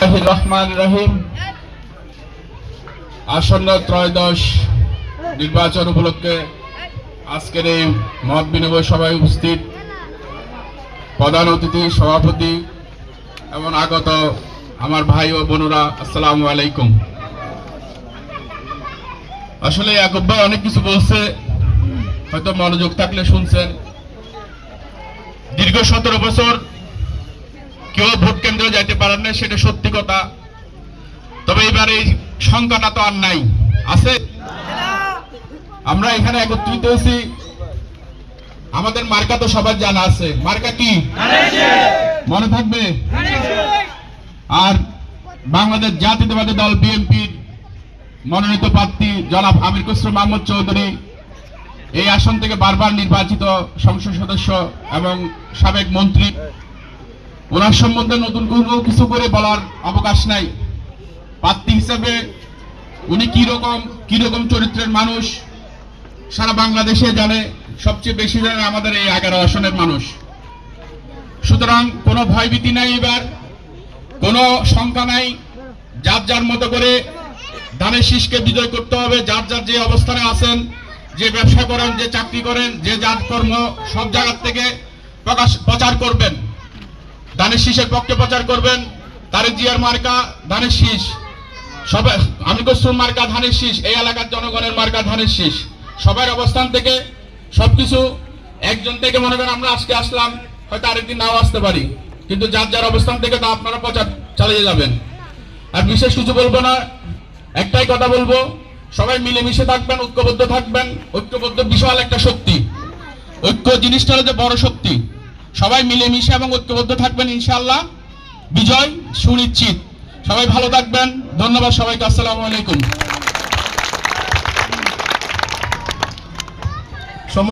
রহমান রহিম। আসন্ন ত্রয়োদশ নির্বাচন উপলক্ষে আজকের এই মত বিনিময় সভায় উপস্থিত প্রধান অতিথি, সভাপতি এবং আগত আমার ভাই ও বোনেরা, আসসালামু আলাইকুম। আসলে ইয়াকুব ভাই অনেক কিছু বলছে, হয়তো মনোযোগ থাকলে শুনছেন। দীর্ঘ 17 বছর কেউ ভোট কেন্দ্রে যাইতে পারেন না, সেটা সত্যি কথা। তবে এবার এই সংখ্যাটা তো আর নাই, আছে। আমরা এখানে একত্রিত হয়েছি, আমাদের মার্কা তো সবার জানা আছে। মার্কা কি মনে থাকবে? আর বাংলাদেশ জাতীয়তাবাদী দল বিএনপির মনোনীত প্রার্থী জনাব আমির খসরু মাহমুদ চৌধুরী এই আসন থেকে বারবার নির্বাচিত সংসদ সদস্য এবং সাবেক মন্ত্রী। ওনার সম্বন্ধে নতুন কোনো কিছু করে বলার অবকাশ নাই। প্রার্থী হিসেবে উনি কিরকম চরিত্রের মানুষ সারা বাংলাদেশে জানে, সবচেয়ে বেশি জানে আমাদের এই 11 আসনের মানুষ। সুতরাং কোনো ভয়ভীতি নাই, এবার কোনো শঙ্কা নাই। যার যার মতো করে ধানের শীষকে বিজয় করতে হবে। যার যার যে অবস্থানে আছেন, যে ব্যবসা করেন, যে চাকরি করেন, যে যার কর্ম, সব জায়গার থেকে প্রচার করবেন, ধানের শীষের পক্ষে প্রচার করবেন। তারেক জিয়ার মার্কা ধানের শীষ, সবাই আমির খসরুর মার্কা ধানের শীষ, এই এলাকার জনগণের মার্কা ধানের শীষ। সবার অবস্থান থেকে সবকিছু, একজন থেকে মনে করেন আমরা আজকে আসলাম, হয়তো আরেকদিন নাও আসতে পারি, কিন্তু যার যার অবস্থান থেকে তা আপনারা প্রচার চালিয়ে যাবেন। আর বিশেষ কিছু বলবো না, একটাই কথা বলবো, সবাই মিলেমিশে থাকবেন, ঐক্যবদ্ধ থাকবেন। ঐক্যবদ্ধ বিশাল একটা শক্তি, ঐক্য জিনিসটা হলো যে বড় শক্তি। সবাই মিলেমিশে এবং ঐক্যবদ্ধ থাকবেন, ইনশাআল্লাহ বিজয় সুনিশ্চিত। সবাই ভালো থাকবেন, ধন্যবাদ সবাইকে, আসসালামু আলাইকুম।